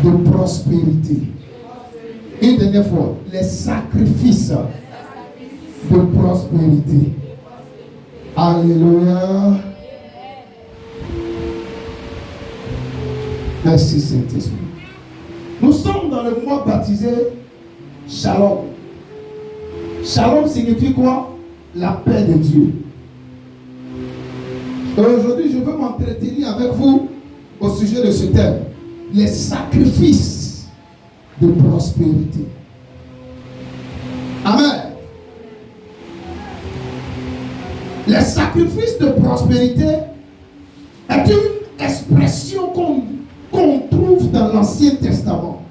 de prospérité. Une dernière fois, les sacrifices de prospérité. Alléluia. Merci Saint-Esprit. Nous sommes dans le mois baptisé Shalom. Shalom signifie quoi? La paix de Dieu. Et aujourd'hui, je veux m'entretenir avec vous au sujet de ce thème. Les sacrifices de prospérité. Amen. Les sacrifices de prospérité est une expression qu'on trouve dans l'Ancien Testament.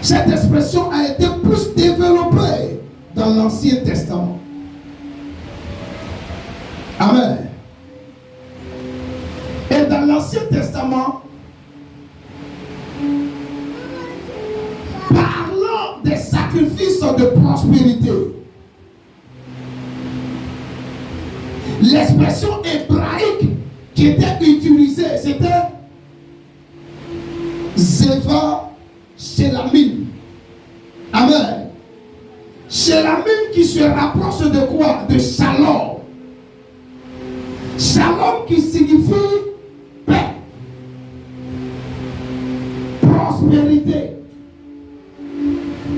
Cette expression a été plus développée dans l'Ancien Testament. Amen. Et dans l'Ancien Testament, parlant des sacrifices de prospérité, l'expression hébraïque qui était utilisée, c'était Zeva Shelamim. Amen. Shelamim qui se rapproche de quoi? De Shalom. Shalom qui signifie paix, prospérité,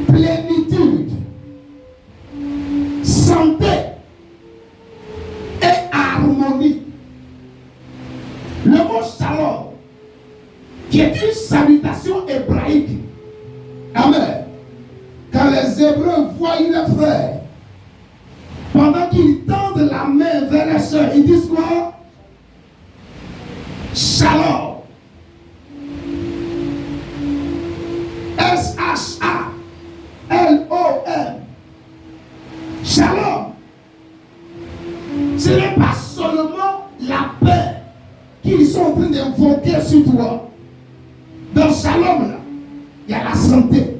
plénitude, santé et harmonie. Le mot Shalom, qui est une salutation hébraïque. Amen. Quand les Hébreux voient les frères, pendant qu'ils tendent la main vers les sœurs, ils disent quoi? Shalom. S-H-A-L-O-M. Shalom. Ce n'est pas seulement la paix qu'ils sont en train d'invoquer sur toi. Dans Shalom, là, il y a la santé,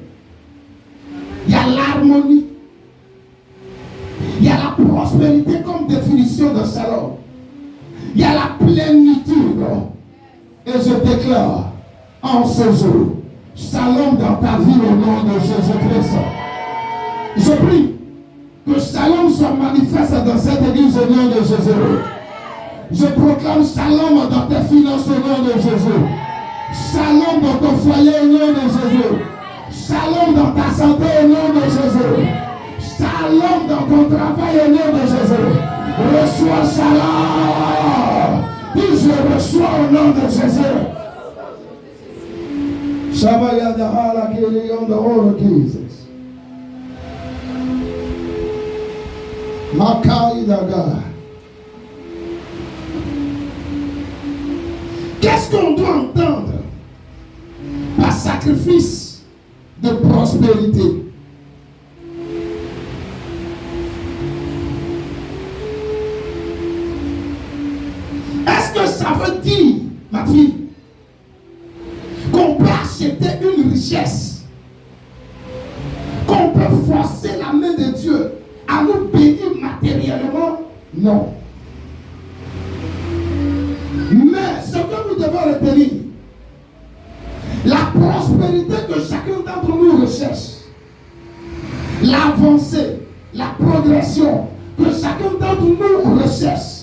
il y a l'harmonie, il y a la prospérité comme définition de Shalom, il y a la plénitude. Et je déclare en ce jour, Shalom dans ta vie au nom de Jésus-Christ. Je prie que Shalom soit manifeste dans cette église au nom de Jésus. Je proclame Shalom dans tes finances au nom de Jésus. Shalom dans ton foyer au nom de Jésus. Shalom dans ta santé au nom de Jésus. Shalom dans ton travail au nom de Jésus. Reçois Shalom. Dis je reçois au nom de Jésus. Shabaya Dahala Kili on the Lord Jesus. Makai Daga. Qu'est-ce qu'on doit entendre par sacrifice de prospérité? Est-ce que ça veut dire, ma fille, qu'on peut acheter une richesse, qu'on peut forcer la main de Dieu à nous bénir matériellement? Non. Mais ce que nous devons retenir, la prospérité que chacun d'entre nous recherche, l'avancée, la progression que chacun d'entre nous recherche,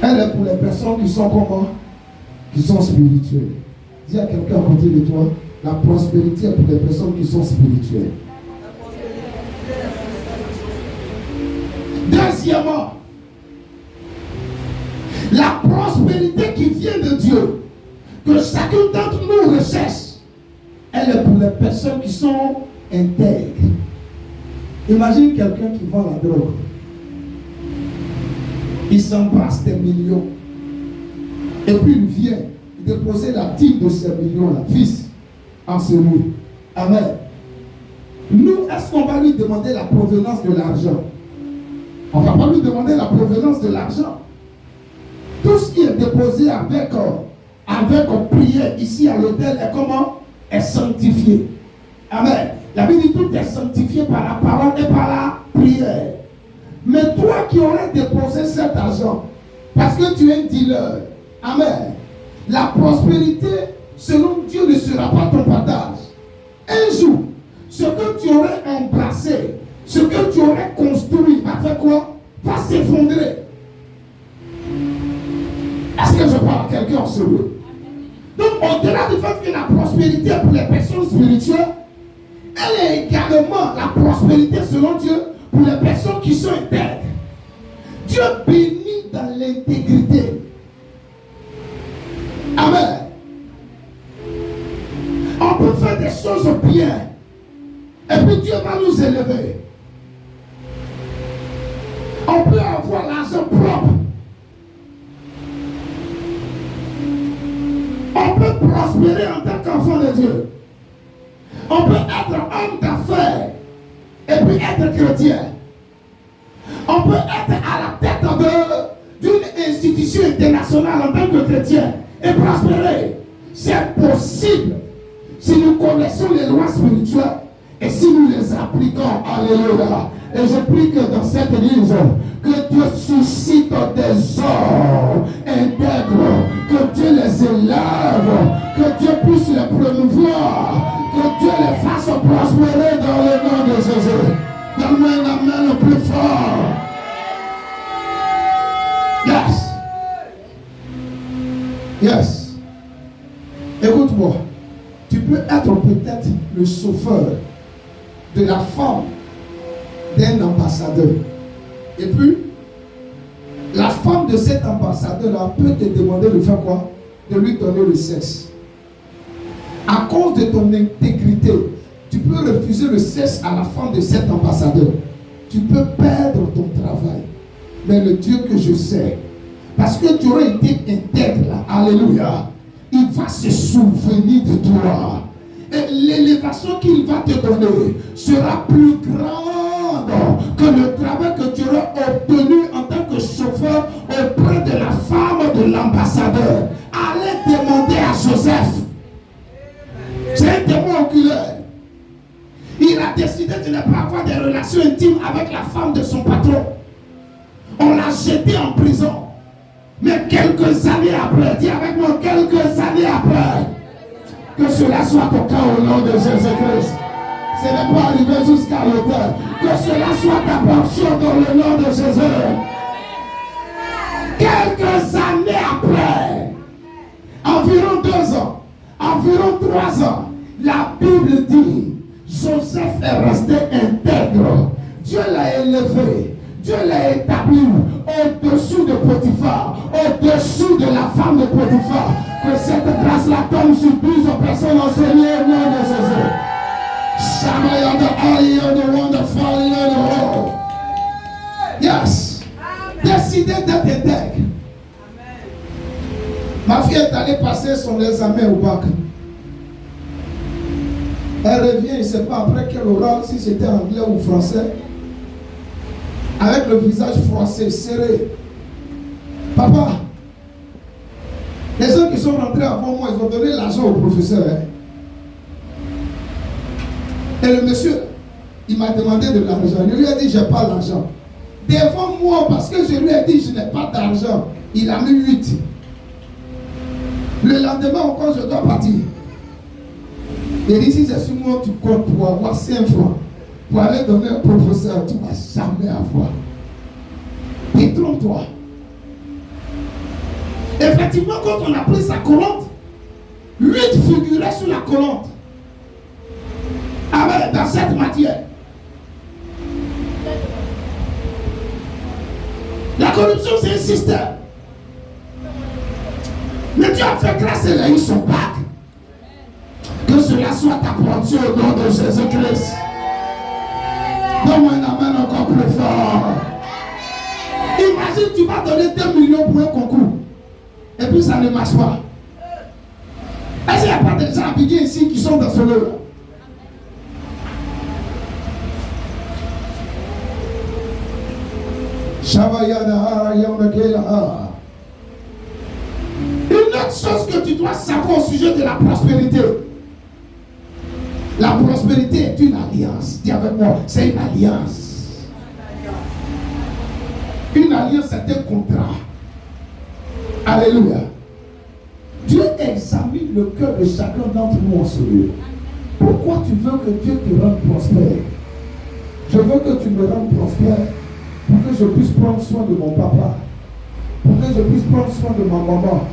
elle est pour les personnes qui sont comment? Qui sont spirituelles. Dis à quelqu'un à côté de toi, la prospérité est pour les personnes qui sont spirituelles. Deuxièmement, la prospérité qui vient de Dieu, que chacun d'entre nous recherche, elle est pour les personnes qui sont intègres. Imagine quelqu'un qui vend la drogue. Il s'embrasse des millions. Et puis il vient déposer la dîme de ces millions-là, fils, en ce lieu. Amen. Nous, est-ce qu'on va lui demander la provenance de l'argent? On ne va pas lui demander la provenance de l'argent. Tout ce qui est déposé avec prière ici à l'autel est comment? Est sanctifié. Amen. La Bible dit tout est sanctifié par la parole et par la prière. Mais toi qui aurais déposé cet argent, parce que tu es un dealer, amen, La prospérité, selon Dieu, ne sera pas ton partage. Un jour, ce que tu aurais embrassé, ce que tu aurais construit, va faire quoi? Va s'effondrer. Est-ce que je parle à quelqu'un en ce lieu? Donc, au-delà du fait que la prospérité pour les personnes spirituelles, elle est également la prospérité selon Dieu pour les personnes qui sont intègres. Dieu bénit dans l'intégrité. Amen. On peut faire des choses bien. Et puis Dieu va nous élever. On peut avoir l'argent propre. On peut prospérer en tant qu'enfant de Dieu. On peut être homme d'affaires et puis être chrétien. On peut être à la tête d'une institution internationale en tant que chrétien et prospérer. C'est possible si nous connaissons les lois spirituelles et si nous les appliquons. Alléluia. Et je prie que dans cette église, que Dieu suscite des hommes intègres, que Dieu les élève, que Dieu puisse les promouvoir, que Dieu les fasse prospérer dans le nom de Jésus. Donne-moi un amen le plus fort. Yes. Yes. Écoute-moi. Tu peux être peut-être le chauffeur de la femme d'un ambassadeur. Et puis, la femme de cet ambassadeur-là peut te demander de faire quoi? De lui donner le sexe. À cause de ton intégrité, tu peux refuser le sexe à la femme de cet ambassadeur. Tu peux perdre ton travail. Mais le Dieu que je sais, parce que tu aurais été intègre là, alléluia, il va se souvenir de toi. Et l'élévation qu'il va te donner sera plus grande que le travail que tu auras obtenu en tant que chauffeur auprès de la femme de l'ambassadeur. Allez demander à Joseph. C'est un témoin oculaire. Il a décidé de ne pas avoir des relations intimes avec la femme de son patron. On l'a jeté en prison. Mais quelques années après, dis avec moi, quelques années après, que cela soit ton cas au nom de Jésus-Christ. Ce n'est pas arrivé jusqu'à l'auteur. Que cela soit ta portion dans le nom de Jésus. Quelques années après, environ 2 ans, environ 3 ans, la Bible dit, Joseph est resté intègre. Dieu l'a élevé. Dieu l'a établi au-dessous de Potiphar, au-dessous de la femme de Potiphar. Que cette grâce-là tombe sur 12 personnes enseignées au nom de Jésus. Yes. Décidez d'être intègre. Ma fille est allée passer son examen au bac. Elle revient, je ne sais pas après quel oral, si c'était anglais ou français, avec le visage froissé, serré. Papa, les gens qui sont rentrés avant moi, ils ont donné l'argent au professeur. Et le monsieur, il m'a demandé de l'argent. Je lui ai dit, je n'ai pas l'argent. Devant moi, parce que je lui ai dit, je n'ai pas d'argent, il a mis 8. Le lendemain encore, je dois partir. Il dit, si c'est sur moi, tu comptes pour avoir 5 francs. Pour aller donner un professeur, tu ne vas jamais avoir. Détrompe-toi. Effectivement, quand on a pris sa colonne, 8 figuraient sur la colonne. Amen, dans cette matière. La corruption, c'est un système. Mais Dieu a fait grâce et il a eu son bac. Que cela soit ta portion au nom de Jésus-Christ. Donne-moi un amen encore plus fort. Imagine, tu vas donner 2 millions pour un concours. Et puis ça ne marche pas. Est-ce qu'il n'y a pas des gens habillés ici qui sont dans ce lieu? Une autre chose que tu dois savoir au sujet de la prospérité. La prospérité est une alliance. Dis avec moi, c'est une alliance. Une alliance, c'est un contrat. Alléluia. Dieu examine le cœur de chacun d'entre nous en ce lieu. Pourquoi tu veux que Dieu te rende prospère? Je veux que tu me rendes prospère pour que je puisse prendre soin de mon papa, pour que je puisse prendre soin de ma maman,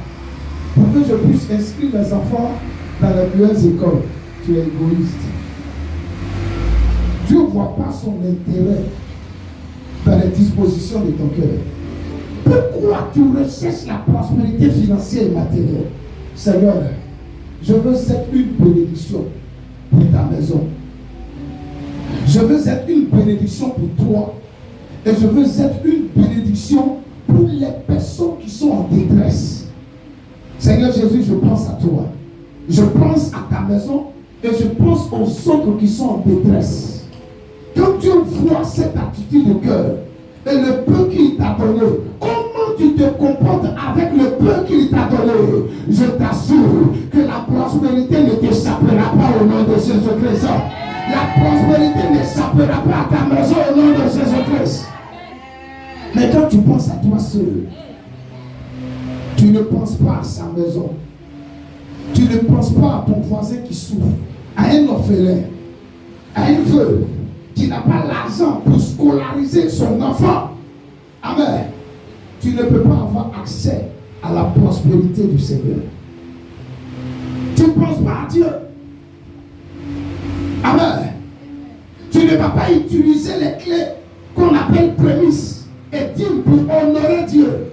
pour que je puisse inscrire mes enfants dans les meilleures écoles. Tu es égoïste. Dieu ne voit pas son intérêt dans les dispositions de ton cœur. Pourquoi tu recherches la prospérité financière et matérielle? Seigneur, je veux être une bénédiction pour ta maison. Je veux être une bénédiction pour toi. Et je veux être une bénédiction pour les personnes qui sont en détresse. Seigneur Jésus, je pense à toi. Je pense à ta maison et je pense aux autres qui sont en détresse. Quand Dieu voit cette attitude de cœur et le peu qu'il t'a donné, comment tu te comportes avec le peu qu'il t'a donné? Je t'assure que la prospérité ne t'échappera pas au nom de Jésus-Christ. La prospérité n'échappera pas à ta maison au nom de Jésus-Christ. Mais quand tu penses à toi seul, tu ne penses pas à sa maison. Tu ne penses pas à ton voisin qui souffre, à un orphelin, à une veuve qui n'a pas l'argent pour scolariser son enfant. Amen. Tu ne peux pas avoir accès à la prospérité du Seigneur. Tu ne penses pas à Dieu. Amen. Tu ne vas pas utiliser les clés qu'on appelle prémices et dîmes pour honorer Dieu.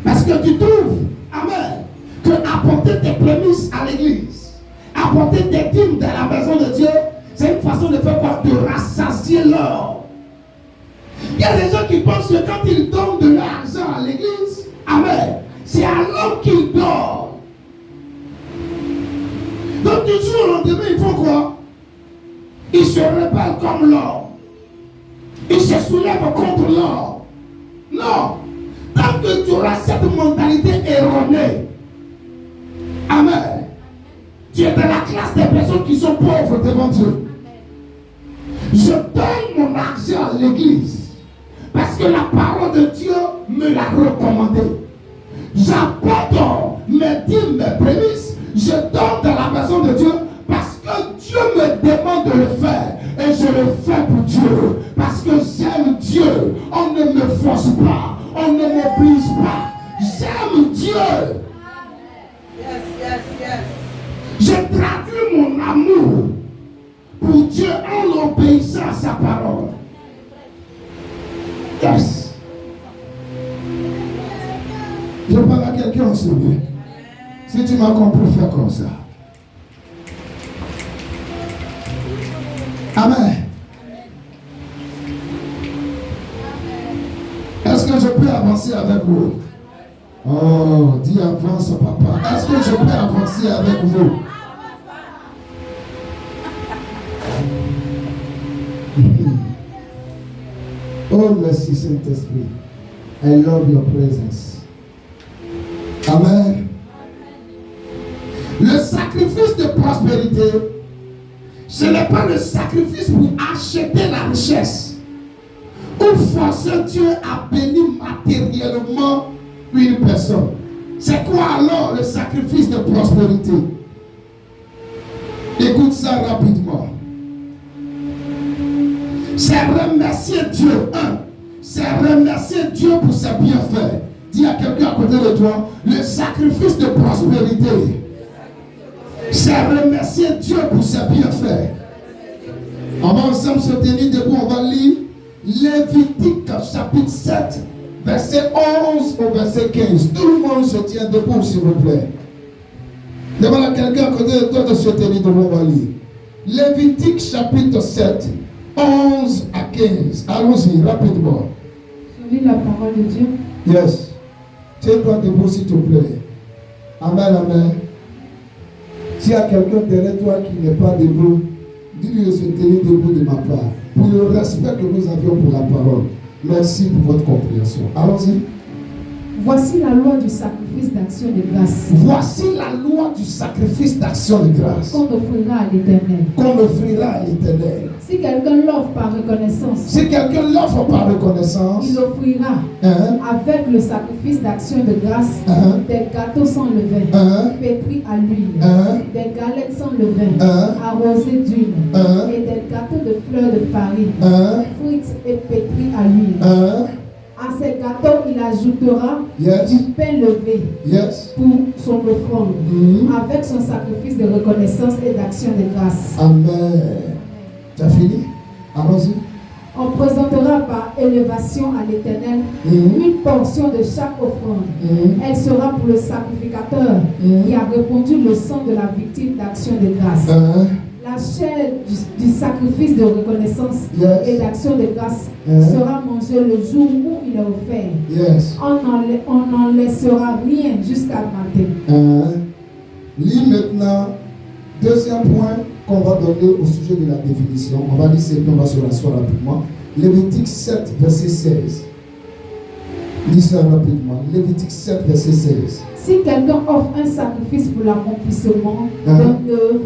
Parce que tu trouves, amen, que apporter tes prémices à l'église, apporter tes dîmes dans la maison de Dieu, c'est une façon de faire quoi? De rassasier l'or. Il y a des gens qui pensent que quand ils donnent de l'argent à l'église, amen, c'est à l'homme qu'ils donnent. Donc du jour au lendemain, ils font quoi? Ils se rebellent comme l'or. Ils se soulèvent contre l'or. Non. Tant que tu auras cette mentalité erronée, amen, tu es dans la classe des personnes qui sont pauvres devant Dieu. Je donne mon argent à l'église parce que la parole de Dieu me l'a recommandé. J'apporte mes dîmes, mes prémices, je donne dans la maison de Dieu parce que Dieu me demande de le faire et je le fais pour Dieu parce que j'aime Dieu. On ne me force pas, on ne m'oblige pas. J'aime Dieu. Yes, yes, yes. Je traduis mon amour pour Dieu en obéissant à sa parole. Yes. Je parle à quelqu'un en ce lieu. Si tu m'as compris, fais comme ça. Amen. Est-ce que je peux avancer avec vous? Oh, dis avance, papa. Est-ce que je peux avancer avec vous? Oh, merci Saint-Esprit. I love your presence. Amen. Le sacrifice de prospérité, ce n'est pas le sacrifice pour acheter la richesse ou forcer Dieu à bénir matériellement une personne. C'est quoi alors le sacrifice de prospérité? Écoute ça rapidement. C'est remercier Dieu. C'est remercier Dieu pour ses bienfaits. Dis à quelqu'un à côté de toi, le sacrifice de prospérité, c'est remercier Dieu pour ses bienfaits. On va ensemble se tenir debout, on va lire Lévitique chapitre 7, verset 11 au verset 15. Tout le monde se tient debout, s'il vous plaît. Demande à quelqu'un à côté de toi de se tenir debout, on va lire. Lévitique chapitre 7, 11 à 15. Allons-y, rapidement. Je lis la parole de Dieu. Yes. Tiens-toi debout, s'il te plaît. Amen, amen. S'il y a quelqu'un derrière toi qui n'est pas debout, dis-lui de se tenir debout de ma part. Pour le respect que nous avions pour la parole. Merci pour votre compréhension. Allons-y. Voici la loi du sacrifice d'action de grâce. Voici la loi du sacrifice d'action de grâce. Qu'on offrira à l'Éternel. Qu'on offrira à l'Éternel. Si quelqu'un l'offre par reconnaissance, Si quelqu'un l'offre par reconnaissance, il offrira hein, avec le sacrifice d'action de grâce hein, des gâteaux sans levain, hein, pétris à l'huile, hein, des galettes sans levain, hein, arrosées d'huile, hein, et des gâteaux de fleurs de farine, hein, frites et pétris à l'huile. hein, À ces gâteaux, il ajoutera yes, du pain levé yes, pour son offrande, mhm. avec son sacrifice de reconnaissance et d'action de grâce. Amen. Tu as fini? Allons-y. On présentera par élévation à l'Éternel Mhm. une portion de chaque offrande. Mhm. Elle sera pour le sacrificateur qui a répandu le sang de la victime d'action de grâce. Hein, La chair du sacrifice de reconnaissance yes, et d'action de grâce Mhm. sera mangée le jour où il est offert. yes. On n'en laissera rien jusqu'à matin. Hein. Lis maintenant, deuxième point qu'on va donner au sujet de la définition. On va lire c'est on va se rasseoir rapidement. Lévitique 7, verset 16. Lis ça rapidement. Lévitique 7, verset 16. Si quelqu'un offre un sacrifice pour l'accomplissement Mhm. d'un œuvre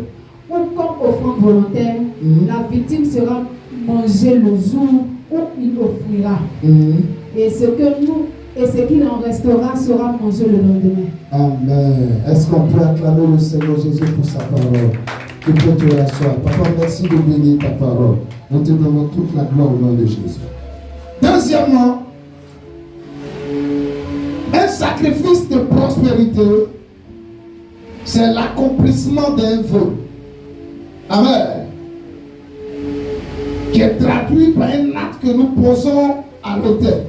ou comme offrande volontaire, Mhm. la victime sera mangée le jour où il offrira. Mhm. Et ce qu'il en restera sera mangé le lendemain. Amen. Est-ce qu'on peut acclamer le Seigneur Jésus pour sa parole? Tu peux te rasseoir. Papa, merci de bénir ta parole. Nous te donnons toute la gloire au nom de Jésus. Deuxièmement, un sacrifice de prospérité, c'est l'accomplissement d'un vœu. Amen. Qui est traduit par un acte que nous posons à l'autel.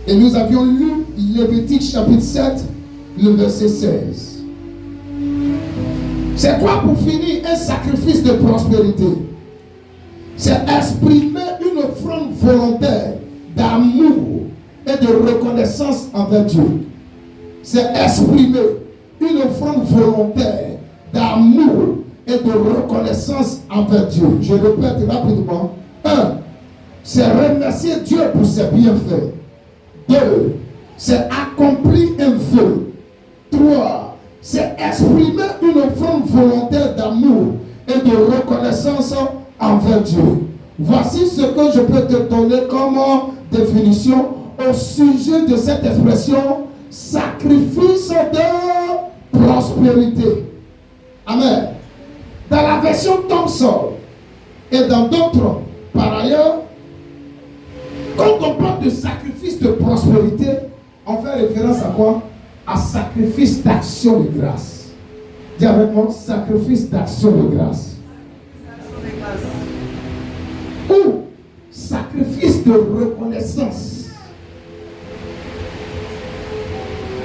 Et nous avions lu Lévitique chapitre 7, le verset 16. C'est quoi pour finir un sacrifice de prospérité? C'est exprimer une offrande volontaire d'amour et de reconnaissance envers Dieu. C'est exprimer une offrande volontaire d'amour et de reconnaissance envers Dieu. Je répète rapidement. 1. C'est remercier Dieu pour ses bienfaits. 2. C'est accomplir un vœu. 3. C'est exprimer une offrande volontaire d'amour et de reconnaissance envers Dieu. Voici ce que je peux te donner comme définition au sujet de cette expression sacrifice de prospérité. Amen. Dans la version Thompson et dans d'autres, par ailleurs, quand on parle de sacrifice de prospérité, on fait référence à quoi? À sacrifice d'action de grâce. Dis avec moi, sacrifice d'action de grâce. Ou sacrifice de reconnaissance.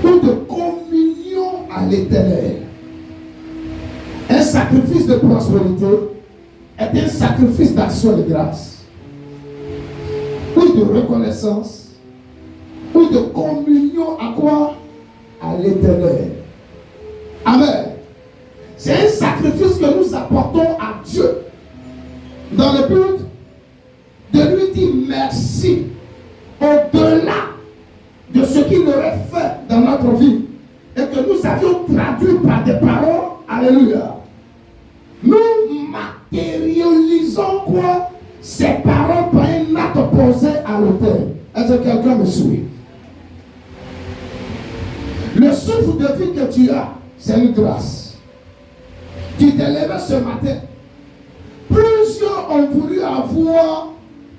Ou de communion à l'Éternel. Un sacrifice de prospérité est un sacrifice d'action de grâce. Ou de reconnaissance, ou de communion à quoi? À l'Éternel. Amen. C'est un sacrifice que nous apportons à Dieu dans le but de lui dire merci au-delà de ce qu'il aurait fait dans notre vie et que nous avions traduit par des paroles. Alléluia. Nous matérialisons quoi? Ces paroles par un acte posé à l'autel. Est-ce que quelqu'un me suit? Le souffle de vie que tu as, c'est une grâce. Tu t'es levé ce matin. Plusieurs ont voulu avoir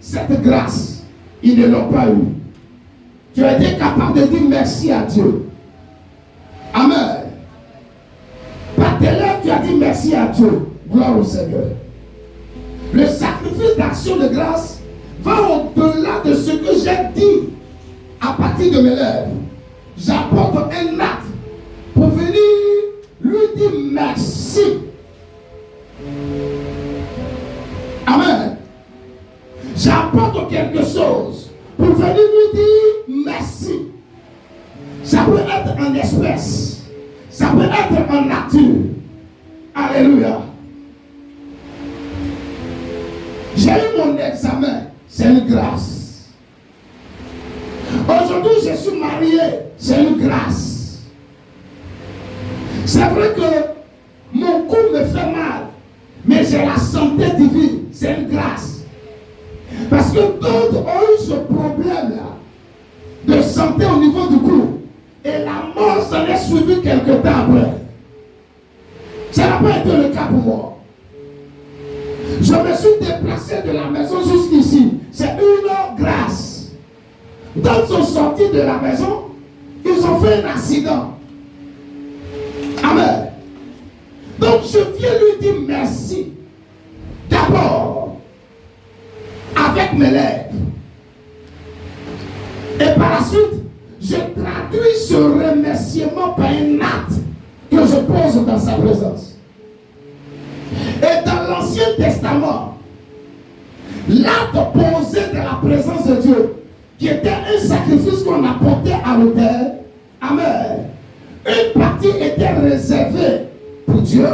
cette grâce. Ils ne l'ont pas eu. Tu as été capable de dire merci à Dieu. Amen. Par tes lèvres, tu as dit merci à Dieu. Gloire au Seigneur. Le sacrifice d'action de grâce va au-delà de ce que j'ai dit à partir de mes lèvres. J'apporte un acte pour venir lui dire merci. Amen. J'apporte quelque chose pour venir lui dire merci. Ça peut être en espèce. Ça peut être en nature. Alléluia. J'ai eu mon examen, c'est une grâce. Aujourd'hui, je suis marié, c'est une grâce. C'est vrai que mon cou me fait mal, mais j'ai la santé divine, c'est une grâce. Parce que d'autres ont eu ce problème-là de santé au niveau du cou. Et la mort s'en est suivie quelque temps après. Ça n'a pas été le cas pour moi. Je me suis déplacé de la maison jusqu'ici. C'est une grâce. Quand ils sont sortis de la maison, ils ont fait un accident. Amen. Donc je viens lui dire merci. D'abord, avec mes lèvres. Et par la suite, je traduis ce remerciement par un acte que je pose dans sa présence. Et dans l'Ancien Testament, l'acte posé dans la présence de Dieu, qui était un sacrifice qu'on apportait à l'autel, amen. Une partie était réservée pour Dieu,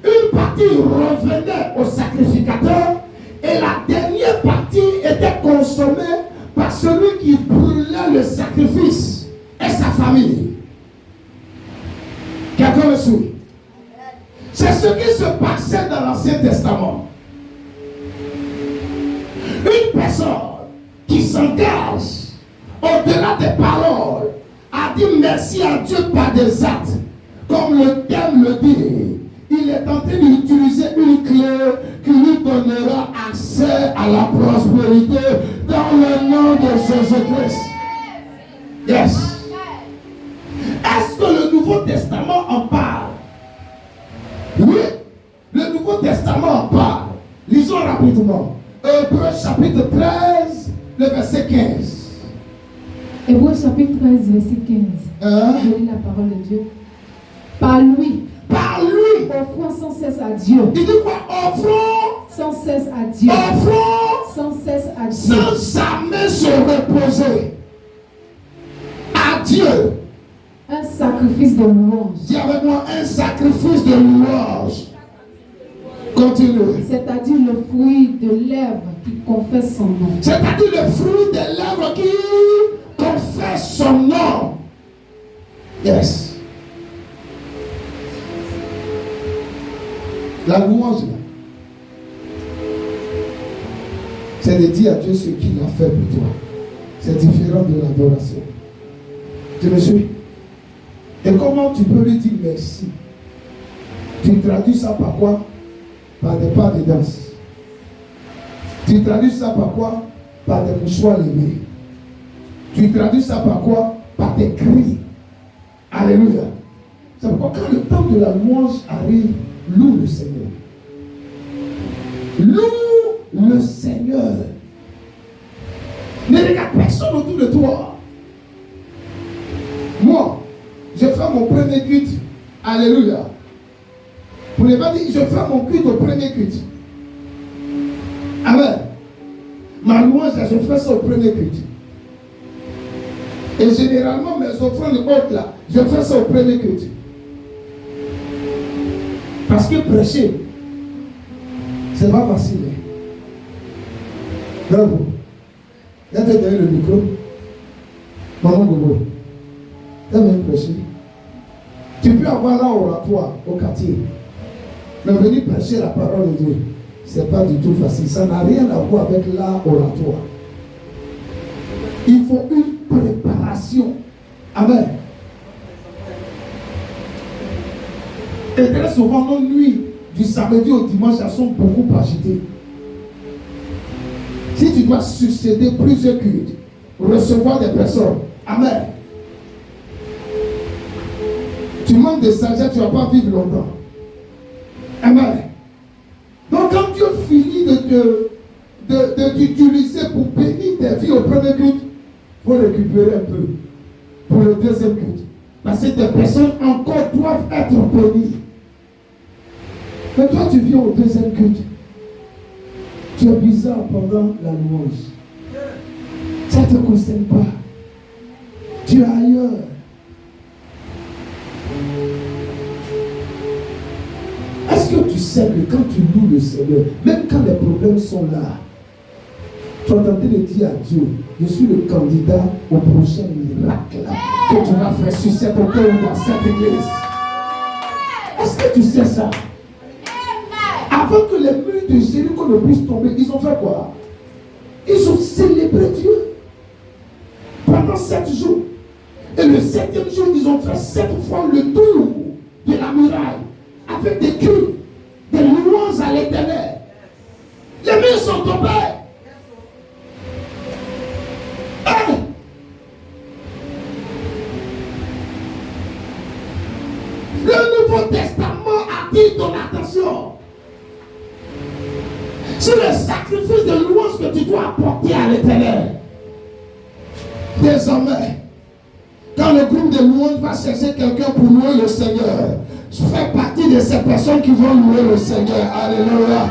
une partie revenait au sacrificateur, et la dernière partie était consommée par celui qui brûlait le sacrifice et sa famille. Quelqu'un me suit? C'est ce qui se passait dans l'Ancien Testament. Une personne qui s'engage au-delà des paroles a dit merci à Dieu par des actes. Comme le thème le dit, il est en train d'utiliser une clé qui lui donnera accès à la prospérité dans le nom de Jésus-Christ. Yes. Est-ce que le Nouveau Testament en parle? Oui, le Nouveau Testament en parle. Lisons rapidement. Hébreux chapitre 13, le verset 15. Hébreux chapitre 13, verset 15. Je lis la parole de Dieu. Par lui, offrons sans cesse à Dieu. Il dit quoi? Offrons sans cesse à Dieu. Offrons sans cesse à Dieu. sans jamais se reposer. À Dieu. Un sacrifice de louange. Dis avec moi, un sacrifice de louange. Continue. C'est-à-dire le fruit de lèvres qui confesse son nom. C'est-à-dire le fruit des lèvres qui confesse son nom. Yes. La louange, c'est de dire à Dieu ce qu'il a fait pour toi. C'est différent de l'adoration. Tu me suis? Et comment tu peux lui dire merci? Tu traduis ça par quoi? Par des pas de danse. Tu traduis ça par quoi? Par des mouchoirs levés. Tu traduis ça par quoi? Par des cris. Alléluia. C'est pourquoi quand le temps de la louange arrive, loue le Seigneur. Loue le Seigneur. Ne regarde personne autour de toi. Moi, je fais mon premier culte. Alléluia. Vous n'avez pas dit, je fais mon culte au premier culte. Amen. Ma louange, je fais ça au premier culte. Et généralement, mes offrandes hautes là, je fais ça au premier culte. Parce que prêcher, c'est pas facile. Bravo. Il y a donné le micro. Maman Gogo. Tu as même prêché. Tu peux avoir l'oratoire au quartier. Mais venir prêcher la parole de Dieu, c'est pas du tout facile. Ça n'a rien à voir avec l'oratoire. Il faut une préparation. Amen. Et très souvent, nos nuits du samedi au dimanche, elles sont beaucoup agitées. Si tu dois succéder plusieurs cultes, recevoir des personnes, amen. Tu manques de sagesse, tu ne vas pas vivre longtemps. Amen. Donc quand Dieu finit de t'utiliser pour bénir tes vies au premier culte, il faut récupérer un peu pour le deuxième culte. Parce que des personnes encore doivent être bénies. Mais toi, tu viens au deuxième culte. Tu es bizarre pendant la louange. Ça ne te concerne pas. Tu es ailleurs. Est-ce que tu sais que quand tu loues le Seigneur, même quand les problèmes sont là, tu es en train de dire à Dieu, je suis le candidat au prochain miracle que tu vas faire sur cette hauteur dans cette église. Est-ce que tu sais ça? Avant que les murs de Jéricho ne puissent tomber, ils ont fait quoi? Ils ont célébré Dieu pendant 7 jours. Et le 7e jour, ils ont fait 7 fois le tour de la muraille avec des cris, des louanges à l'Éternel. Les murs sont tombés. Hey! Le Nouveau Testament attire ton attention sur le sacrifice de louange que tu dois apporter à l'Éternel. Désormais, quand le groupe de louanges va chercher quelqu'un pour louer le Seigneur, je fais partie de ces personnes qui vont louer le Seigneur. Alléluia.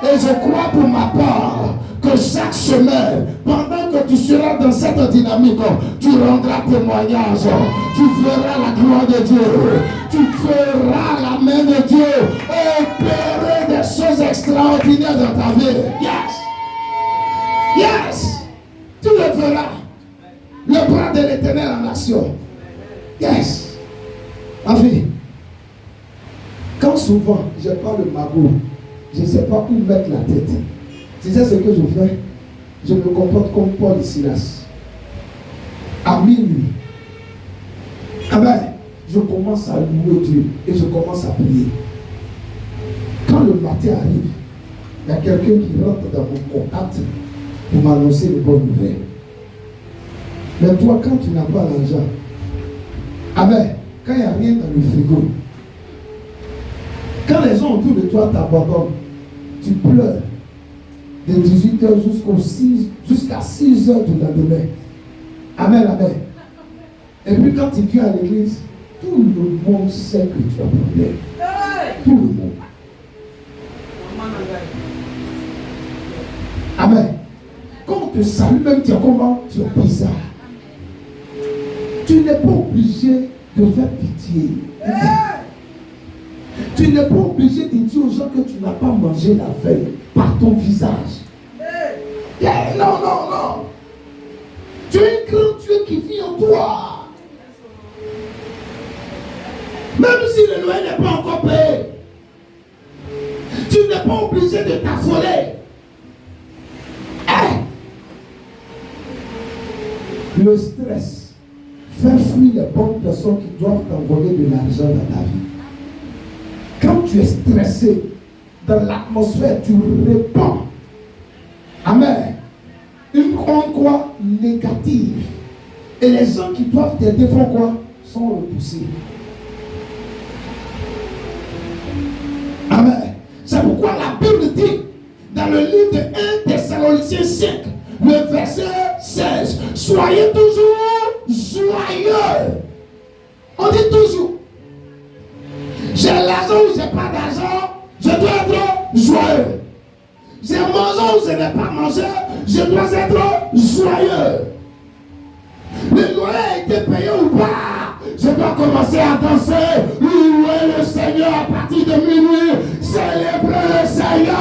Et je crois pour ma part que chaque semaine, pendant que tu seras dans cette dynamique, tu rendras témoignage. Tu verras la gloire de Dieu. Tu verras la main de Dieu opérer des choses extraordinaires dans ta vie. Yes. Yes. Tu le verras. Le bras de l'Éternel en action. Yes. Ma fille, quand souvent je parle de magot, je ne sais pas où mettre la tête. Tu sais ce que je fais? Je me comporte comme Paul et Silas. À minuit, je commence à louer Dieu et je commence à prier. Quand le matin arrive, il y a quelqu'un qui rentre dans mon contact pour m'annoncer une bonne nouvelle. Mais toi, quand tu n'as pas l'argent, quand il n'y a rien dans le frigo, quand les gens autour de toi t'abandonnent, tu pleures de 18h jusqu'à 6h du lendemain. Amen, amen. Et puis quand tu viens à l'église, tout le monde sait que tu as problème. Tout le monde. Amen. Quand on te salue, même tu es comment? Tu es bizarre. Tu n'es pas obligé de faire pitié. Tu n'es pas obligé de dire aux gens que tu n'as pas mangé la veille par ton visage. Non, non, non. Tu es un grand Dieu qui vit en toi. Même si le loyer n'est pas encore payé, tu n'es pas obligé de t'affoler. Le stress fait fuir les bonnes personnes qui doivent t'envoyer de l'argent dans ta vie. Quand tu es stressé, dans l'atmosphère, tu répands. Amen. Une onde quoi? Négative. Et les gens qui doivent t'aider font quoi? Sont repoussés. Amen. C'est pourquoi la Bible dit, dans le livre de 1 Thessaloniciens 5, le verset 16, soyez toujours joyeux. On dit toujours. J'ai l'argent ou j'ai pas d'argent, je dois être joyeux. J'ai mangé ou je n'ai pas mangé, je dois être joyeux. Le loyer a été payé ou pas, je dois commencer à danser, louer le Seigneur à partir de minuit, célébrer le Seigneur.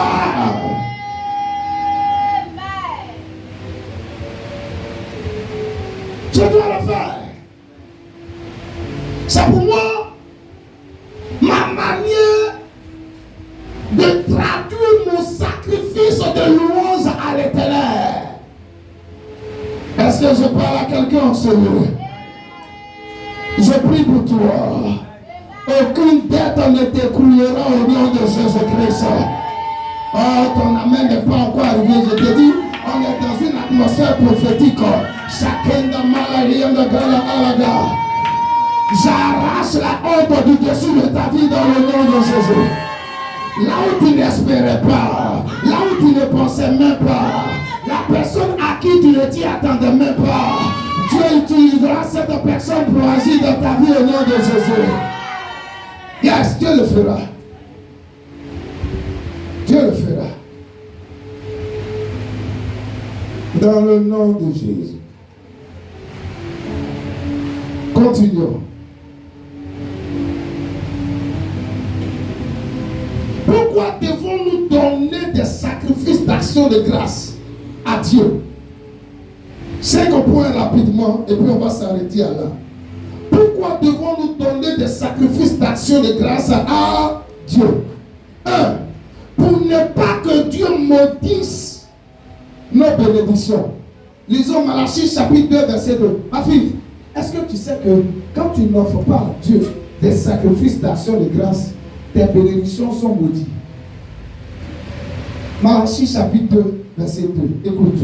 Je dois le faire. C'est pour moi ma manière de traduire mon sacrifice de louange à l'Éternel. Est-ce que je parle à quelqu'un en ce lieu? Je prie pour toi. Aucune dette ne t'écroulera au nom de Jésus-Christ. Oh, ton amen n'est pas encore arrivé. Je te dis, on est dans une atmosphère prophétique. Chacun dans Malaria de Gala Alaga. J'arrache la honte du dessus de ta vie dans le nom de Jésus. Là où tu n'espérais pas, là où tu ne pensais même pas, la personne à qui tu ne t'y attendais même pas, Dieu utilisera cette personne pour agir dans ta vie au nom de Jésus. Yes, Dieu le fera. Dieu le fera. Dans le nom de Jésus. Continuons. Pourquoi devons-nous donner des sacrifices d'action de grâce à Dieu? 5 points rapidement et puis on va s'arrêter à là. Pourquoi devons-nous donner des sacrifices d'action de grâce à Dieu? 1. maudissent nos bénédictions. Lisons Malachie chapitre 2, verset 2. Ma fille, est-ce que tu sais que quand tu n'offres pas à Dieu des sacrifices d'action de grâce, tes bénédictions sont maudites? Malachie chapitre 2, verset 2. Écoute.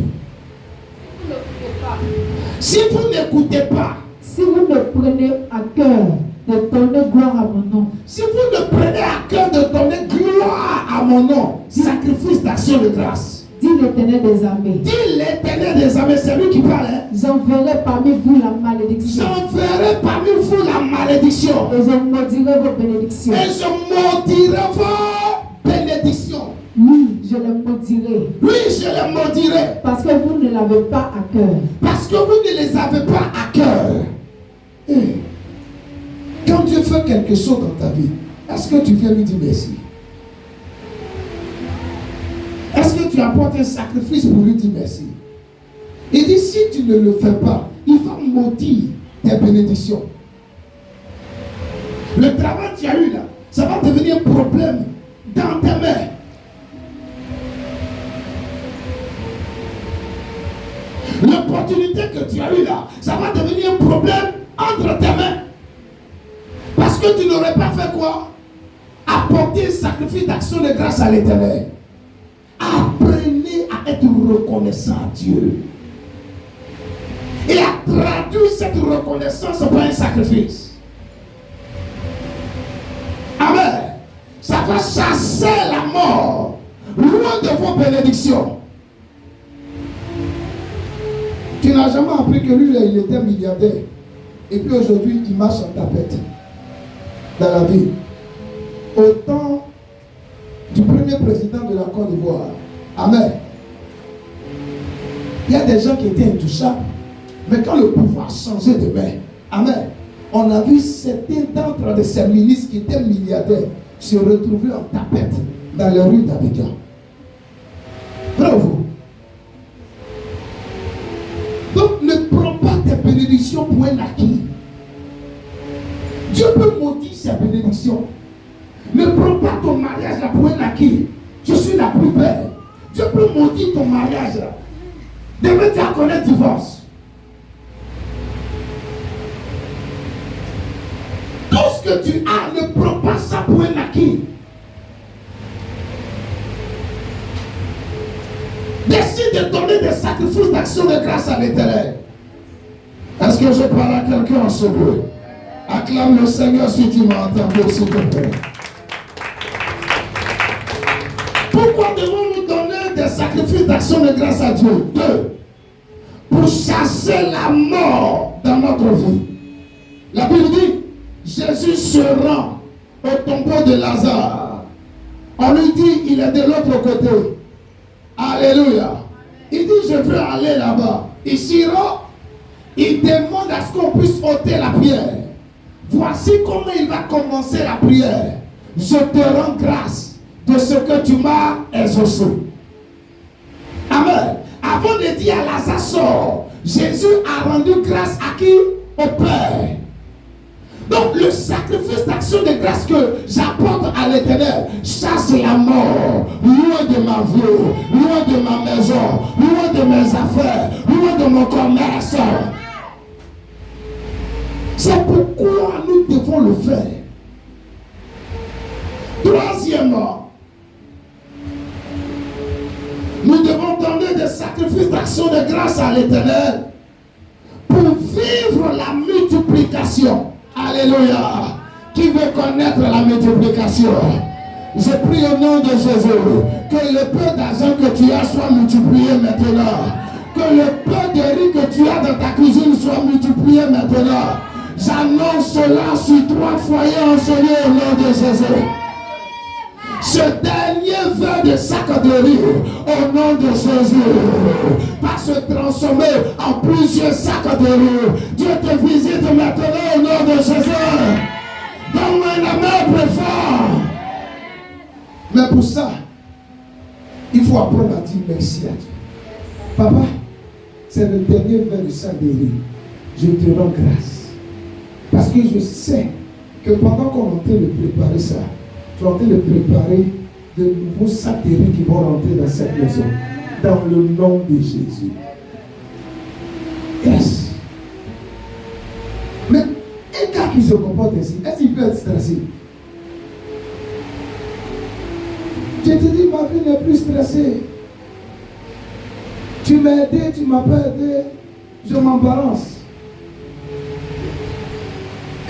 Si vous n'écoutez pas, si vous ne prenez à cœur de donner gloire à mon nom, si vous ne prenez à cœur de donner gloire à mon nom, sacrifice d'action de grâce, dit l'Éternel des armées. Dit l'Éternel des armées, c'est lui qui parle. J'enverrai parmi vous la malédiction. J'enverrai parmi vous la malédiction. Et je maudirai vos bénédictions. Et je maudirai vos bénédictions. Oui, je les maudirai. Oui, je les maudirai. Parce que vous ne l'avez pas à cœur. Parce que vous ne les avez pas à cœur. Quand Dieu fait quelque chose dans ta vie, est-ce que tu viens lui dire merci? Est-ce que tu apportes un sacrifice pour lui dire merci? Il dit, si tu ne le fais pas, il va maudire tes bénédictions. Le travail que tu as eu là, ça va devenir un problème dans tes mains. L'opportunité que tu as eue là, ça va devenir un problème entre tes mains. Parce que tu n'aurais pas fait quoi? Apporter un sacrifice d'action de grâce à l'Éternel. Apprenez à être reconnaissant à Dieu. Et à traduire cette reconnaissance par un sacrifice. Amen. Ça va chasser la mort loin de vos bénédictions. Tu n'as jamais appris que lui, il était milliardaire. Et puis aujourd'hui, il marche en tapette dans la vie. Au temps du premier président de la Côte d'Ivoire. Amen. Il y a des gens qui étaient intouchables. Mais quand le pouvoir changeait de main, amen, on a vu certains d'entre de ces ministres qui étaient milliardaires se retrouver en tapette dans les rues d'Abidjan. Bravo. Donc ne prends pas tes bénédictions pour un acquis. Dieu peut maudire ses bénédictions. Ne prends pas ton mariage là pour un acquis. Je suis la plus belle. Dieu peut maudire ton mariage là. Demain tu vas connaître le divorce. Tout ce que tu as, ne prends pas ça pour un acquis. Décide de donner des sacrifices d'action de grâce à l'Éternel. Est-ce que je parle à quelqu'un en ce lieu? Acclame le Seigneur si tu m'entends, s'il te plaît. Pourquoi devons-nous donner des sacrifices d'action de grâce à Dieu? 2. Pour chasser la mort dans notre vie. La Bible dit, Jésus se rend au tombeau de Lazare. On lui dit, il est de l'autre côté. Alléluia. Il dit, je veux aller là-bas. Il s'y rend. Il demande à ce qu'on puisse ôter la pierre. Voici comment il va commencer la prière. Je te rends grâce de ce que tu m'as exaucé. Amen. Avant de dire à Lazare sort, Jésus a rendu grâce à qui? Au Père. Donc le sacrifice d'action de grâce que j'apporte à l'Éternel chasse la mort, loin de ma vie, loin de ma maison, loin de mes affaires, loin de mon commerce. C'est pourquoi nous devons le faire. Troisièmement, nous devons donner des sacrifices d'action de grâce à l'Éternel pour vivre la multiplication. Alléluia. Qui veut connaître la multiplication? Je prie au nom de Jésus que le peu d'argent que tu as soit multiplié maintenant. Que le peu de riz que tu as dans ta cuisine soit multiplié maintenant. J'annonce cela sur 3 foyers enseignés au nom de Jésus. Ce dernier verre de sac de riz au nom de Jésus va se transformer en plusieurs sacs de riz. Dieu te visite maintenant au nom de Jésus. Donne-moi un amen très fort. Mais pour ça, il faut apprendre à dire merci à Dieu. Papa, c'est le dernier verre de sac de riz. Je te rends grâce. Parce que je sais que pendant qu'on est en train de préparer ça, tu es en train de préparer de nouveaux satellites qui vont rentrer dans cette maison. Dans le nom de Jésus. Yes. Mais un gars qui se comporte ainsi, est-ce qu'il peut être stressé? Je te dis, ma vie n'est plus stressée. Tu m'as aidé, tu ne m'as pas aidé, je m'embarrasse.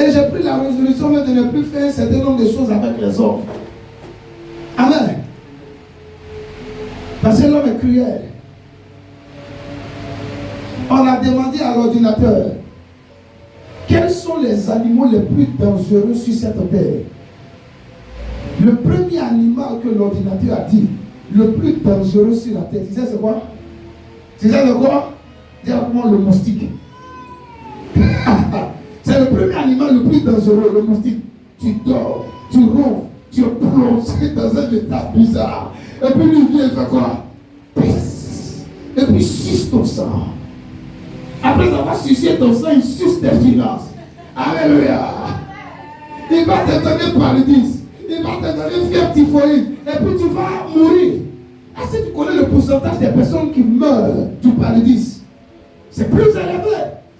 Et j'ai pris la résolution de ne plus faire un certain nombre de choses avec les hommes. Amen. Parce que l'homme est cruel. On a demandé à l'ordinateur quels sont les animaux les plus dangereux sur cette terre. Le premier animal que l'ordinateur a dit, le plus dangereux sur la terre, tu sais c'est quoi? Tu sais de quoi? Directement le moustique. C'est le premier animal le plus dangereux, le moustique. Tu dors, tu ronfles, tu es plongé dans un état bizarre. Et puis lui vient faire quoi? Pisse. Et puis suce ton sang. Après avoir sucé ton sang, il suce tes finances. Alléluia. Il va te donner paludisme. Il va te donner fièvre typhoïde. Et puis tu vas mourir. Est-ce que tu connais le pourcentage des personnes qui meurent du paludisme? C'est plus élevé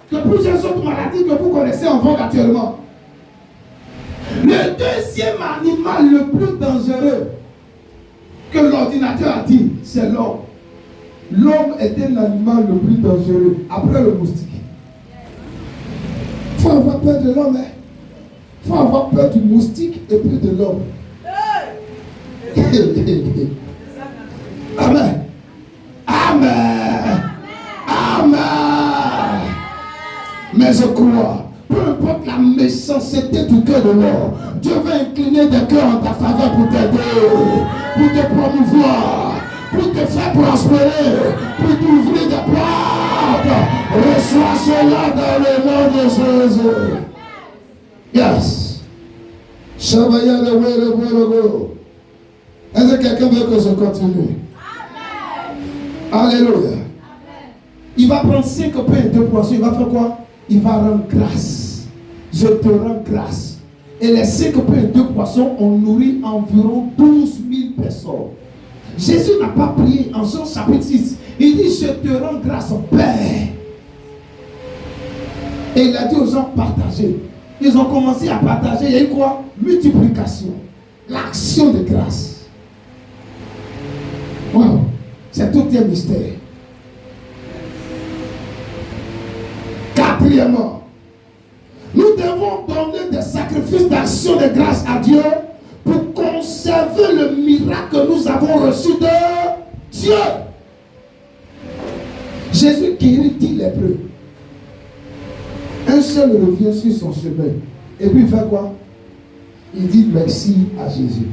que plusieurs autres maladies que vous connaissez en vogue actuellement. Le deuxième animal le plus dangereux que l'ordinateur a dit, c'est l'homme. L'homme est un animal le plus dangereux après le moustique. Il faut avoir peur de l'homme. Il faut avoir peur du moustique et puis de l'homme. Amen. Amen. Amen. Mais je crois, peu importe la méchanceté du cœur de l'homme, Dieu va incliner des cœurs en ta faveur pour t'aider, pour te promouvoir, pour te faire prospérer, pour t'ouvrir des portes. Reçois cela dans le nom de Jésus. Yes. Shabaya le wele. Est-ce que quelqu'un veut que je continue? Alléluia. Il va prendre 5 pains et 2 poissons. Il va faire quoi? Il va rendre grâce. Je te rends grâce. Et les 5 pains et 2 poissons ont nourri environ 12 000 personnes. Jésus n'a pas prié en Jean chapitre 6. Il dit, je te rends grâce au Père. Et il a dit aux gens, partagez. Ils ont commencé à partager. Il y a eu quoi? Multiplication. L'action de grâce. Wow. C'est tout un mystère. Quatrièmement, nous devons donner des sacrifices d'action de grâce à Dieu pour conserver le miracle que nous avons reçu de Dieu. Jésus guérit 10 lépreux. Un seul revient sur son chemin. Et puis il fait quoi? Il dit merci à Jésus.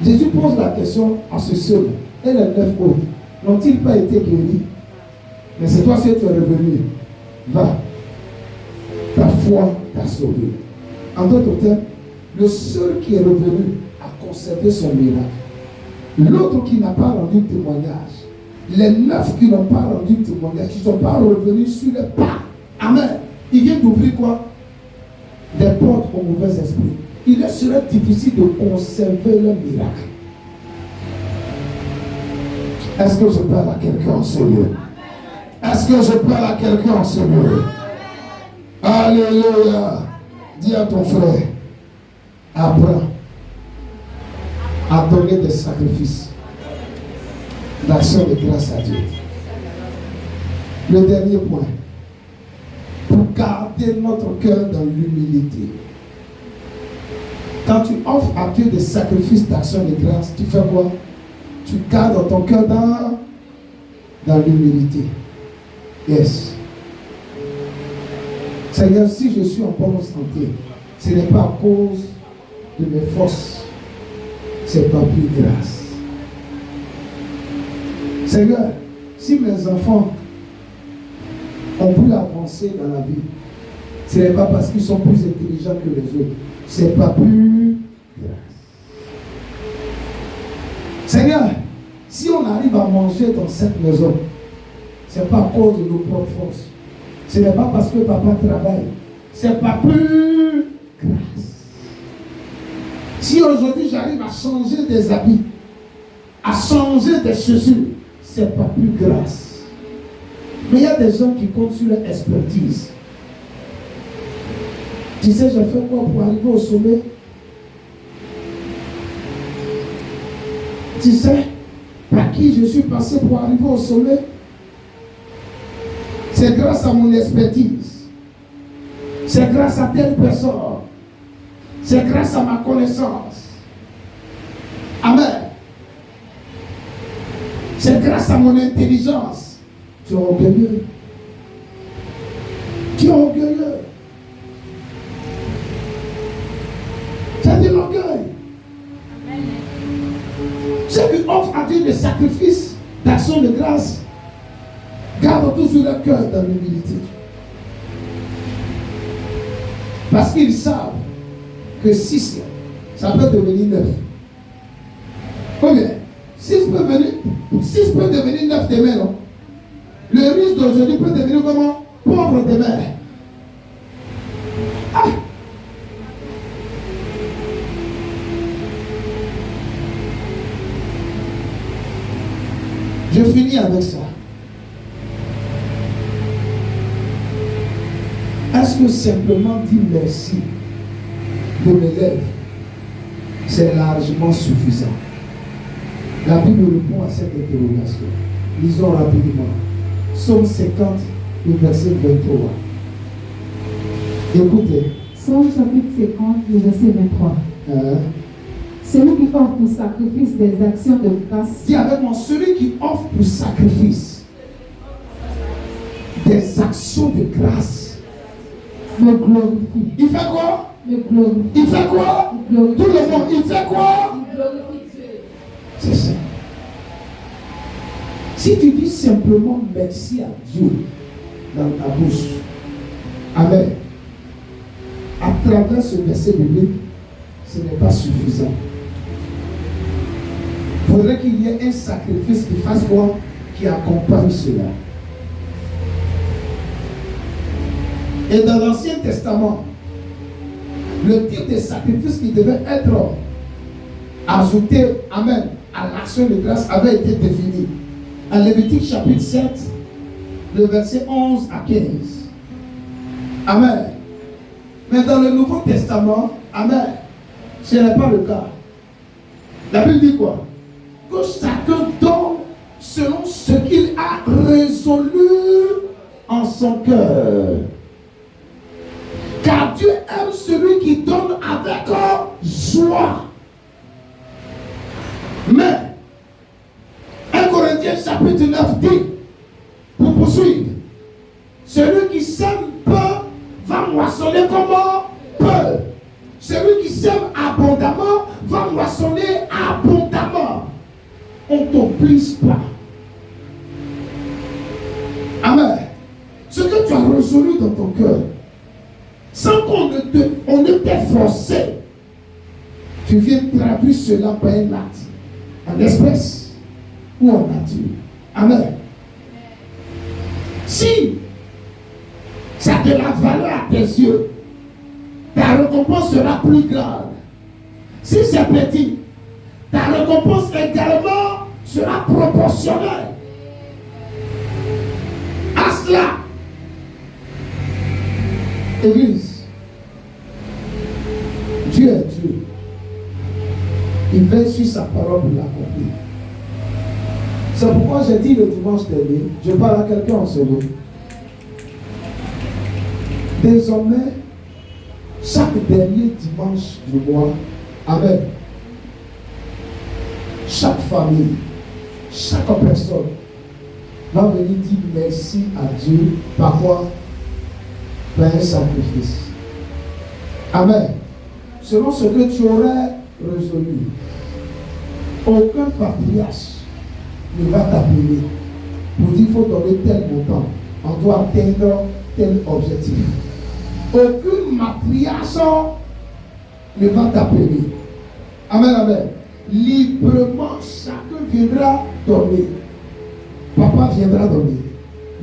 Jésus pose la question à ce seul. Et les 9 autres n'ont-ils pas été guéris? Mais c'est toi qui es revenu. Va. Ta foi t'a sauvé. En d'autres termes, le seul qui est revenu a conservé son miracle. L'autre qui n'a pas rendu témoignage. Les 9 qui n'ont pas rendu témoignage, qui ne sont pas revenus sur le pas. Amen. Il vient d'ouvrir quoi? Des portes au mauvais esprit. Il serait difficile de conserver le miracle. Est-ce que je parle à quelqu'un en ce lieu? Est-ce que je parle à quelqu'un en ce lieu? Alléluia. Dis à ton frère, apprends à donner des sacrifices d'action de grâce à Dieu. Le dernier point, pour garder notre cœur dans l'humilité. Quand tu offres à Dieu des sacrifices d'action de grâce, tu fais quoi? Tu gardes ton cœur dans l'humilité. Yes. Seigneur, si je suis en bonne santé, ce n'est pas à cause de mes forces, c'est par plus grâce. Seigneur, si mes enfants ont pu avancer dans la vie, ce n'est pas parce qu'ils sont plus intelligents que les autres, c'est pas plus grâce. Seigneur, si on arrive à manger dans cette maison, ce n'est pas à cause de nos propres forces. Ce n'est pas parce que papa travaille. C'est pas plus grâce. Si aujourd'hui j'arrive à changer des habits, changer des chaussures, c'est pas plus grâce. Mais il y a des gens qui comptent sur leur expertise. Tu sais, j'ai fait quoi pour arriver au sommet? Tu sais, par qui je suis passé pour arriver au sommet? C'est grâce à mon expertise. C'est grâce à telle personne. C'est grâce à ma connaissance. Amen. C'est grâce à mon intelligence. Tu es orgueilleux. Tu es orgueilleux. C'est de l'orgueil. Ceux qui offrent à Dieu des sacrifices d'action de grâce gardent toujours leur cœur dans l'humilité. Parce qu'ils savent que 6, ça peut devenir 9. Combien? 6 peut devenir 9 demain, non? Le riche d'aujourd'hui peut devenir comment? Pauvre demain. Ah! Je finis avec ça. Est-ce que simplement dire merci de mes lèvres, c'est largement suffisant? La Bible répond à cette interrogation. Lisons rapidement. Psaume 50, le verset 23. Écoutez. Psaume chapitre 50, le verset 23. Celui qui offre pour sacrifice des actions de grâce. Dis avec moi, celui qui offre pour sacrifice des actions de grâce me glorifie. Il fait quoi? Me glorifie. Il fait quoi? Tout le monde, il fait quoi? Il glorifie Dieu. C'est ça. Si tu dis simplement merci à Dieu dans ta bouche, amen, à travers ce verset biblique, ce n'est pas suffisant. Il faudrait qu'il y ait un sacrifice qui fasse quoi? Qui accompagne cela. Et dans l'Ancien Testament, le type de sacrifice qui devait être ajouté, amen, à l'action de grâce avait été défini. En Lévitique chapitre 7, le verset 11 à 15. Amen. Mais dans le Nouveau Testament, amen, ce n'est pas le cas. La Bible dit quoi? Que chacun donne selon ce qu'il a résolu en son cœur. Car Dieu aime celui qui donne avec joie. Mais 1 Corinthiens chapitre 9 dit, pour poursuivre, celui qui sème peu va moissonner comment? Peu. Celui qui sème abondamment va moissonner abondamment. On ne t'oblige pas. Amen. Ce que tu as résolu dans ton cœur, sans qu'on ne t'ait forcé, tu viens traduire cela par un acte, en espèce ou en nature. Amen. Si ça a de la valeur à tes yeux, ta récompense sera plus grande. Si c'est petit, ta récompense également sera proportionnelle à cela. Église, Dieu est Dieu. Il veille sur sa parole pour l'accomplir. C'est pourquoi j'ai dit le dimanche dernier, je parle à quelqu'un en ce moment. Désormais, chaque dernier dimanche du mois, amen, chaque famille, chaque personne va venir dire merci à Dieu par quoi? Par un sacrifice. Amen. Selon ce que tu aurais résolu, aucun patriarche ne va t'appeler pour dire qu'il faut donner tel montant, on doit atteindre tel objectif. Aucune matriarche ne va t'appeler. Amen, amen. Librement, chacun viendra donner. Papa viendra donner.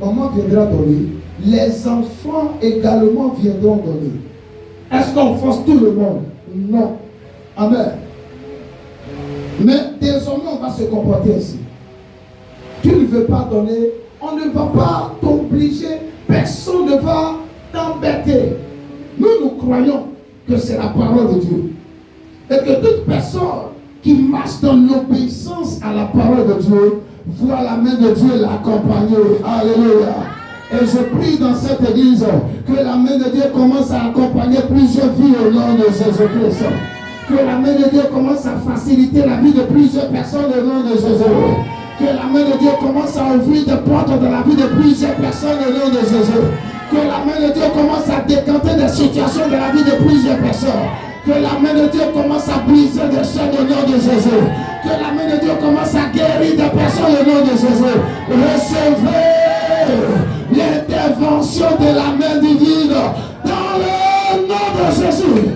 Maman viendra donner. Les enfants également viendront donner. Est-ce qu'on force tout le monde? Non. Amen. Mais désormais, on va se comporter ainsi. Tu ne veux pas donner, on ne va pas t'obliger, personne ne va t'embêter. Nous croyons que c'est la parole de Dieu. Et que toute personne qui marche dans l'obéissance à la parole de Dieu, voit la main de Dieu l'accompagner. Alléluia. Et je prie dans cette église que la main de Dieu commence à accompagner plusieurs vies au nom de Jésus-Christ. Que la main de Dieu commence à faciliter la vie de plusieurs personnes au nom de Jésus. Que la main de Dieu commence à ouvrir des portes dans la vie de plusieurs personnes au nom de Jésus. Que la main de Dieu commence à décanter des situations dans la vie de plusieurs personnes. Que la main de Dieu commence à briser des chaînes au nom de Jésus. Que la main de Dieu commence à guérir des personnes au nom de Jésus. Recevez l'intervention de la main divine dans le nom de Jésus.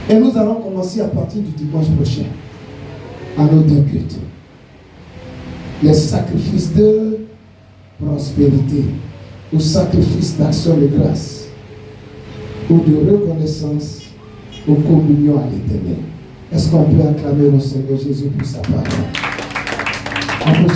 Et nous allons commencer à partir du dimanche prochain à nos deux cultes. Les sacrifices de prospérité ou sacrifices d'action de grâce ou de reconnaissance ou communion à l'Éternel. Est-ce qu'on peut acclamer le Seigneur Jésus pour sa parole? On peut